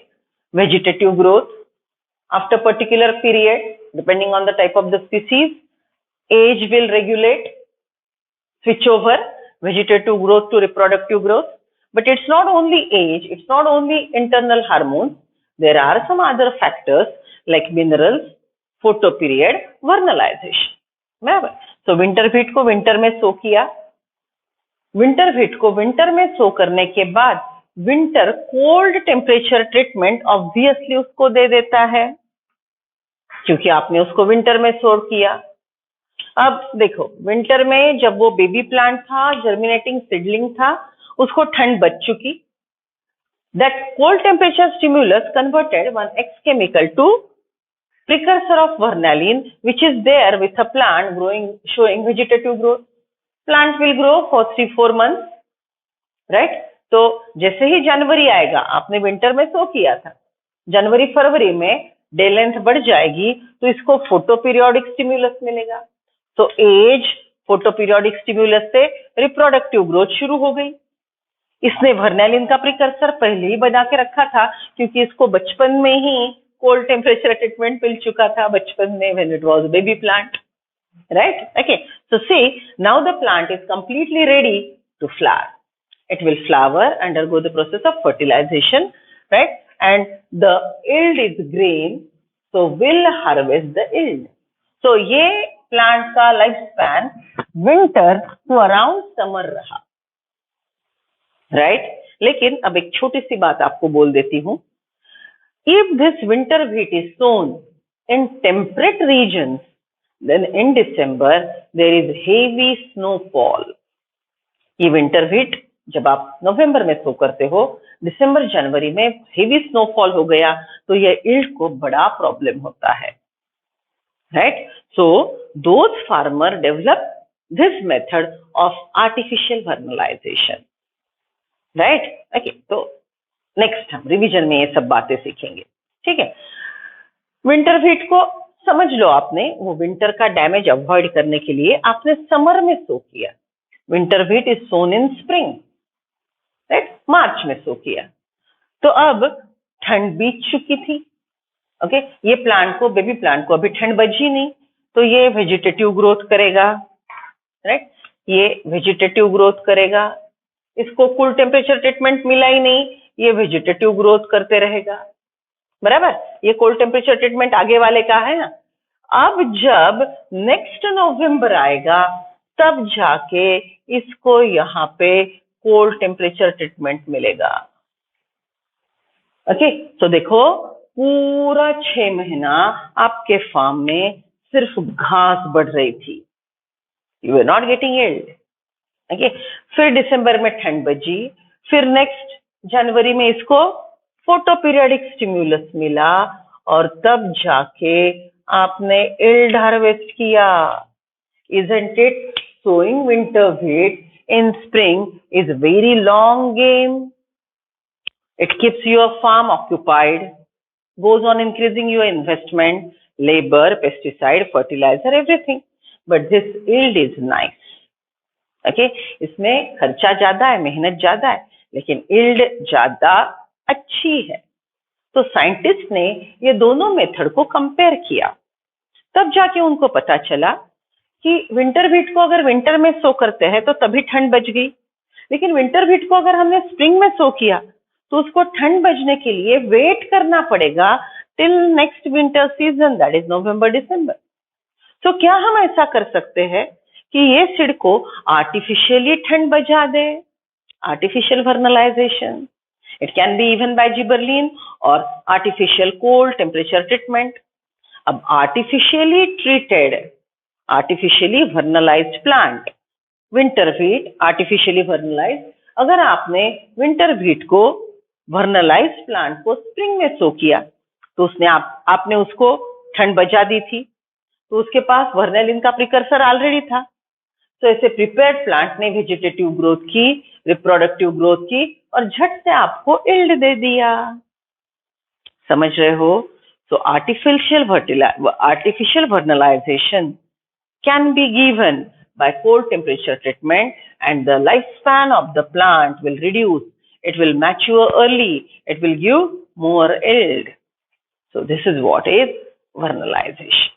Vegetative growth after particular period depending on the type of the species, age will regulate, switch over vegetative growth to reproductive growth. But it's not only age, it's not only internal hormones, there are some other factors like minerals, photoperiod, vernalization. बराबर। तो winter wheat को winter में sow किया, winter wheat को winter में सो करने के बाद winter cold temperature treatment obviously उसको दे देता है, क्योंकि आपने उसको विंटर में स्टोर किया। अब देखो, विंटर में जब वो बेबी प्लांट था, जर्मिनेटिंग सीडलिंग था, उसको ठंड बच चुकी। That cold temperature stimulus converted one X chemical to precursor of vernalin which is there with a plant growing showing vegetative growth. Plant will grow for 3-4 months, right. तो जैसे ही जनवरी आएगा, आपने विंटर में सो किया था, जनवरी फरवरी में डे लेंथ बढ़ जाएगी तो इसको फोटोपीरियोडिक स्टिमुलस मिलेगा। तो एज फोटोपीरियोडिक स्टिमुलस से रिप्रोडक्टिव ग्रोथ शुरू हो गई। इसने वर्नैलिन का प्रिकर्सर पहले ही बना के रखा था, क्योंकि इसको बचपन में ही कोल्ड टेम्परेचर ट्रीटमेंट मिल चुका था, बचपन में when it was baby plant, right. Okay, so see now the plant is completely ready to flower. It will flower, undergo the process of fertilization, right? And the yield is green, so we'll harvest the yield. So ये plant का life span winter to around summer रहा, right. लेकिन अब एक छोटी सी बात आपको बोल देती हूँ। If this winter wheat is sown in temperate regions, then in December there is heavy snowfall. ये विंटर व्हीट जब आप नवंबर में सो करते हो, दिसंबर जनवरी में हेवी स्नोफॉल हो गया तो ये यील्ड को बड़ा प्रॉब्लम होता है, right. So those farmer develop this method of artificial vernalization, right. Okay, तो नेक्स्ट हम रिवीजन में ये सब बातें सीखेंगे, ठीक है। विंटर व्हीट को समझ लो आपने, वो विंटर का डैमेज अवॉइड करने के लिए आपने समर में सो किया। Winter wheat is sown in spring, right, March में सो किया। तो अब ठंड बीत चुकी थी, ओके। ये प्लांट को, बेबी प्लांट को अभी ठंड बची नहीं, तो ये वेजिटेटिव ग्रोथ करेगा, राइट। ये वेजिटेटिव ग्रोथ करेगा, इसको कूल टेम्परेचर ट्रीटमेंट मिला ही नहीं, ये वेजिटेटिव ग्रोथ करते रहेगा, बराबर। ये कोल्ड टेम्परेचर ट्रीटमेंट आगे वाले का है ना। अब जब नेक्स्ट नवंबर आएगा तब जाके इसको यहाँ पे कोल्ड टेम्परेचर ट्रीटमेंट मिलेगा, ओके। तो देखो, पूरा 6 महीना आपके फार्म में सिर्फ घास बढ़ रही थी, you are not getting yield, okay. फिर दिसंबर में ठंड बची, फिर नेक्स्ट जनवरी में इसको फोटोपीरियोडिक स्टिमुलस मिला और तब जाके आपने यील्ड हार्वेस्ट किया। Isn't it? Sowing winter wheat in spring is a very long game. It keeps your farm occupied, goes on increasing your investment, labor, pesticide, fertilizer, everything. But this yield is nice. Okay? इसमें खर्चा ज्यादा है, मेहनत ज्यादा है, लेकिन yield ज्यादा अच्छी है। तो साइंटिस्ट ने ये दोनों मेथड को कंपेयर किया, तब जाके उनको पता चला कि विंटर व्हीट को अगर विंटर में सो करते हैं तो तभी ठंड बच गई, लेकिन विंटर व्हीट को अगर हमने स्प्रिंग में सो किया तो उसको ठंड बचने के लिए वेट करना पड़ेगा till next winter season, that is November December. तो क्या हम ऐसा कर सकते हैं कि ये सीड को आर्टिफिशियली ठंड बचा दे, artificial vernalization. It can be even by gibberellin और आर्टिफिशियल कोल्ड टेम्परेचर ट्रीटमेंट। अब artificially treated, artificially vernalized plant, winter wheat artificially vernalized. अगर आपने विंटर व्हीट को, वर्नलाइज्ड प्लांट को स्प्रिंग में सो किया तो उसने आपने उसको ठंड बचा दी थी, तो उसके पास वर्नैलिन का प्रिकर्सर ऑलरेडी था। तो ऐसे प्रिपेयर्ड प्लांट ने वेजिटेटिव ग्रोथ की, रिप्रोडक्टिव ग्रोथ की और झट से आपको इल्ड दे दिया। समझ रहे हो? So artificial vernalization can be given by cold temperature treatment and the lifespan of the plant will reduce. It will mature early. It will give more yield. So this is what is vernalization.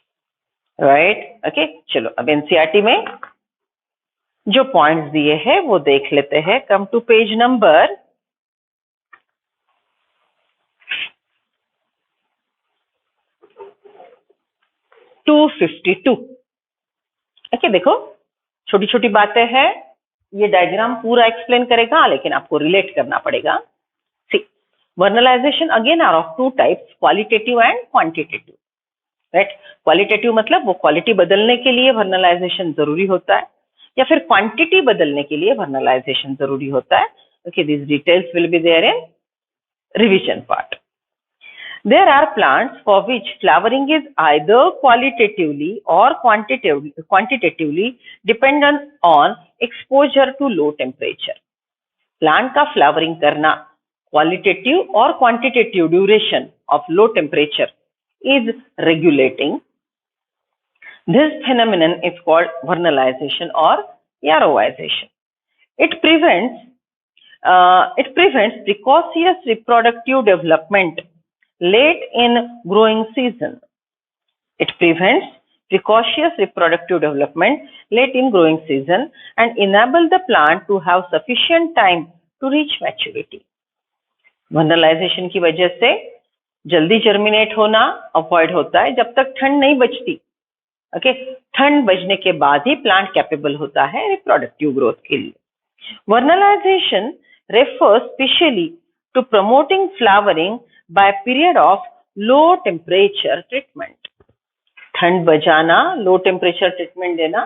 Right? Okay. चलो अब NCERT में जो points दिए हैं वो देख लेते हैं। Come to page number 252। Okay, देखो छोटी छोटी बातें हैं, ये डायग्राम पूरा एक्सप्लेन करेगा लेकिन आपको रिलेट करना पड़ेगा। See, vernalization again are of two types, qualitative and quantitative. Right? Qualitative मतलब वो क्वालिटी बदलने के लिए वर्नलाइजेशन जरूरी होता है या फिर क्वांटिटी बदलने के लिए वर्नलाइजेशन जरूरी होता है। Okay, this details will be there in revision part. There are plants for which flowering is either qualitatively or quantitatively dependent on exposure to low temperature. Plant का flowering करना qualitative or quantitative duration of low temperature is regulating. This phenomenon is called vernalization or yarrowization. It prevents precocious reproductive development late in growing season. It prevents precocious reproductive development late in growing season and enable the plant to have sufficient time to reach maturity. Vernalization की वजह से जल्दी germinate होना avoid होता है जब तक ठंड नहीं बचती। ओके, ठंड बजने के बाद ही प्लांट कैपेबल होता है रिप्रोडक्टिव ग्रोथ के लिए। Vernalization refers specially to promoting flowering by period of low temperature treatment. ठंड बजाना, लो टेम्परेचर ट्रीटमेंट देना,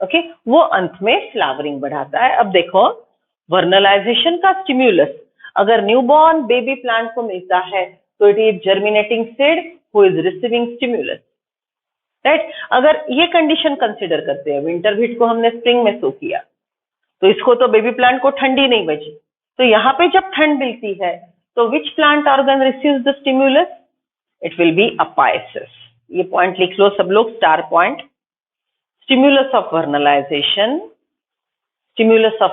ओके, वो अंत में फ्लावरिंग बढ़ाता है। अब देखो, वर्नलाइजेशन का स्टिम्युलस अगर न्यूबॉर्न बेबी प्लांट को मिलता है तो it is germinating seed who is receiving stimulus. Right? अगर ये कंडीशन कंसिडर करते हैं, विंटर हीट को हमने स्प्रिंग में सो किया तो इसको तो बेबी प्लांट को ठंड ही नहीं बची, तो यहाँ पे जब ठंड मिलती है तो which plant organ receives the stimulus? It will be apices. ये पॉइंट लिख लो सब लोग, star point. Stimulus of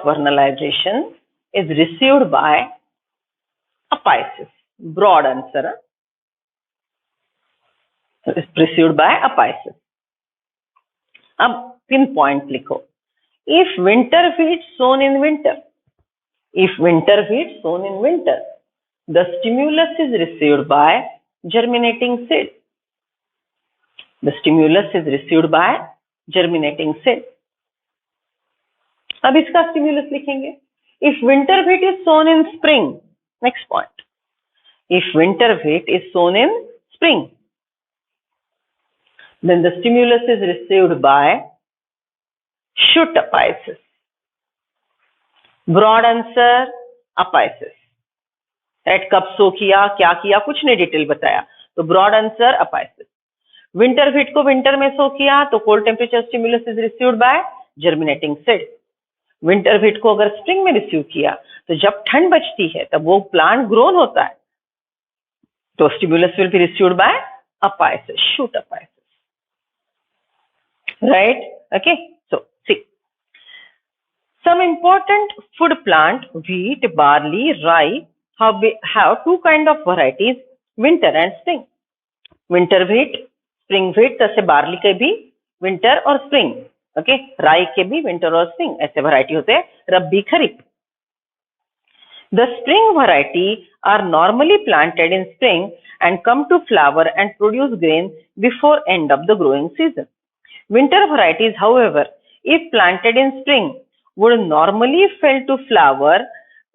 vernalization is received by apices. Broad answer, is received by apices. अब पिन पॉइंट लिखो। If winter wheat sown in winter, the stimulus is received by germinating seed. अब इसका stimulus लिखेंगे। If winter wheat is sown in spring, next point. If winter wheat is sown in spring, then the stimulus is received by shoot apices. Broad answer apices. Right? कब sow किया, क्या किया, कुछ नहीं detail बताया, तो broad answer apices. Winter heat को winter में सो किया तो cold temperature stimulus is received bye germinating seed. Winter heat को अगर स्प्रिंग में रिसीव किया तो जब ठंड बचती है तब वो प्लांट ग्रोन होता है, तो stimulus will be received by apices, shoot apices. Right? Okay, some important food plant, wheat, barley, rye, have two kind of varieties, winter and spring. Winter wheat, spring wheat, तसे barley के भी winter और spring, okay, rye के भी winter और spring, ऐसे variety होते हैं, रब्बी खरीफ। The spring variety are normally planted in spring and come to flower and produce grain before end of the growing season. Winter varieties, however, if planted in spring, would normally fail to flower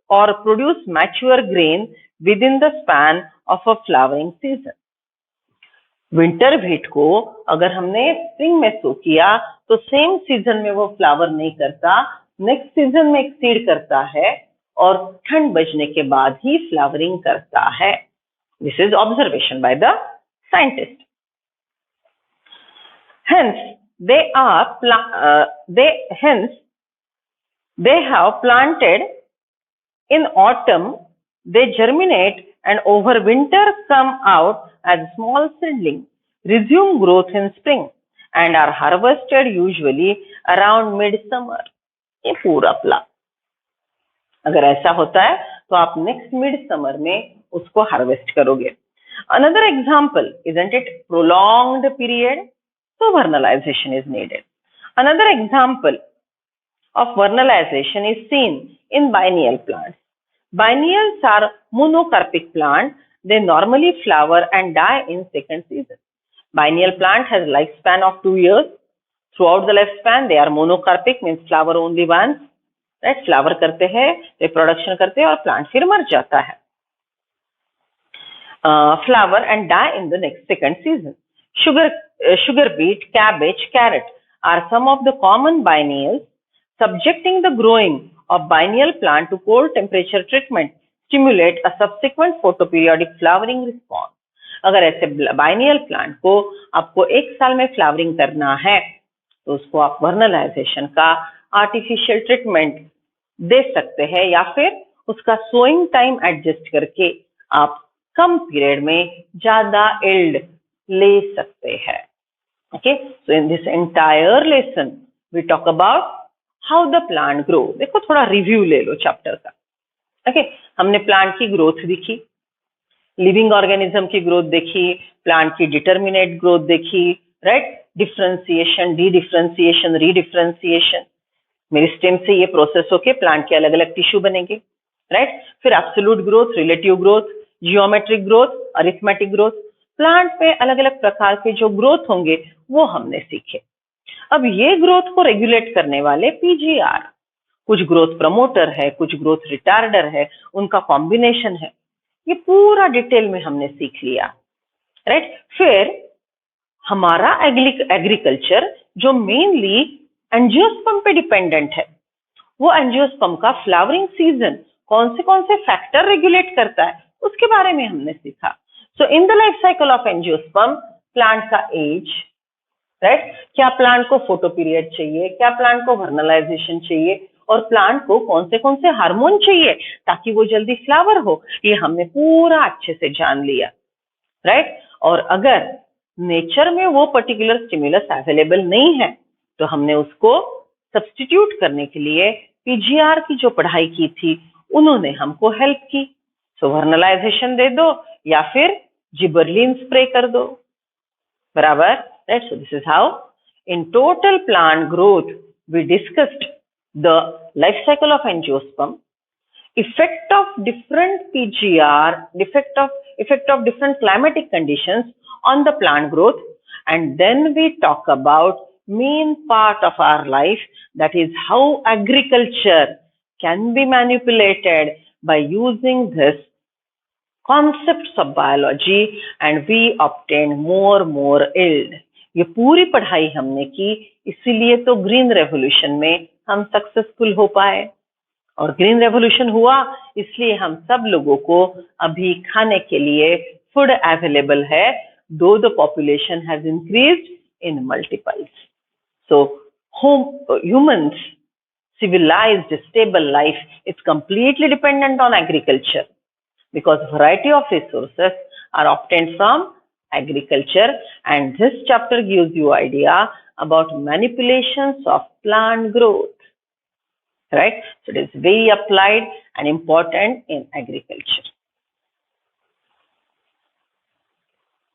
or produce mature grain within the span of a flowering season. Winter wheat को अगर हमने spring में sow किया तो same season में वो flower नहीं करता, नेक्स्ट सीजन में एक्सीड करता है और ठंड बजने के बाद ही फ्लावरिंग करता है। This is observation by the scientist. Hence, they have planted in autumn, they germinate and over winter come out as small seedlings, resume growth in spring and are harvested usually around midsummer. ये पूरा plan अगर ऐसा होता है तो आप next mid summer में उसको हार्वेस्ट करोगे. Another example, isn't it? Prolonged period, so vernalization is needed. Another example of vernalization is seen in biennial plants. Biennials are monocarpic plants. They normally flower and die in second season. Biennial plant has a lifespan of 2 years. Throughout the lifespan, they are monocarpic, means flower only once. Right? Flower करते हैं, reproduction करते हैं और plant फिर मर जाता है. Flower and die in the next second season. Sugar beet, cabbage, carrot are some of the common biennials. Subjecting the growing of biennial plant to cold temperature treatment stimulate a subsequent photoperiodic flowering response. अगर ऐसे biennial plant को आपको 1 साल में flowering करना है तो उसको आप वर्नलाइजेशन का आर्टिफिशियल ट्रीटमेंट दे सकते हैं या फिर उसका सोइंग टाइम एडजस्ट करके आप कम पीरियड में ज्यादा इल्ड ले सकते हैं. Okay, so in this entire lesson we talk about how the plant grow. देखो थोड़ा रिव्यू ले लो चैप्टर का. ओके, हमने प्लांट की ग्रोथ देखी, लिविंग ऑर्गेनिज्म की ग्रोथ देखी, प्लांट की डिटर्मिनेट ग्रोथ देखी, right? Differentiation, dedifferentiation, redifferentiation. Meristem से ये प्रोसेस होके प्लांट के अलग अलग टिश्यू बनेंगे, राइट? फिर absolute growth, relative growth, geometric growth, arithmetic growth. Plant में अलग अलग प्रकार के जो ग्रोथ होंगे वो हमने सीखे. अब ये ग्रोथ को रेगुलेट करने वाले पीजीआर, कुछ ग्रोथ प्रमोटर है, कुछ ग्रोथ रिटार्डर है, उनका कॉम्बिनेशन है. ये पूरा डिटेल में हमने सीख लिया, राइट? फिर हमारा एग्रीकल्चर जो मेनली एंजियोस्पर्म पे डिपेंडेंट है, वो एंजियोस्पर्म का फ्लावरिंग सीजन कौन से फैक्टर रेगुलेट करता है उसके बारे में हमने सीखा. So in the life cycle of angiosperm, plant का एज, राइट? क्या प्लांट को फोटो पीरियड चाहिए, क्या प्लांट को वर्नलाइजेशन चाहिए, और प्लांट को कौन से हार्मोन चाहिए ताकि वो जल्दी फ्लावर हो, ये हमने पूरा अच्छे से जान लिया, राइट? और अगर नेचर में वो पर्टिकुलर स्टिमुलस अवेलेबल नहीं है तो हमने उसको सब्स्टिट्यूट करने के लिए पीजीआर की जो पढ़ाई की थी उन्होंने हमको हेल्प की. सो वर्नलाइजेशन दे दो या फिर जिबरलिन स्प्रे कर दो, बराबर, right? So this is how in total plant growth we discussed the life cycle of angiosperm, effect of different PGR, effect of different climatic conditions on the plant growth, and then we talk about main part of our life, that is how agriculture can be manipulated by using this concepts of biology and we obtain more yield. ये पूरी पढ़ाई हमने की, इसीलिए तो green revolution में हम successful हो पाए. और ग्रीन रेवोल्यूशन हुआ इसलिए हम सब लोगों को अभी खाने के लिए फूड अवेलेबल है, दो the population has increased in multiples. So humans civilized stable life is completely dependent on agriculture because variety of resources are obtained from agriculture, and this chapter gives you idea about manipulations of plant growth, right? So it is very applied and important in agriculture.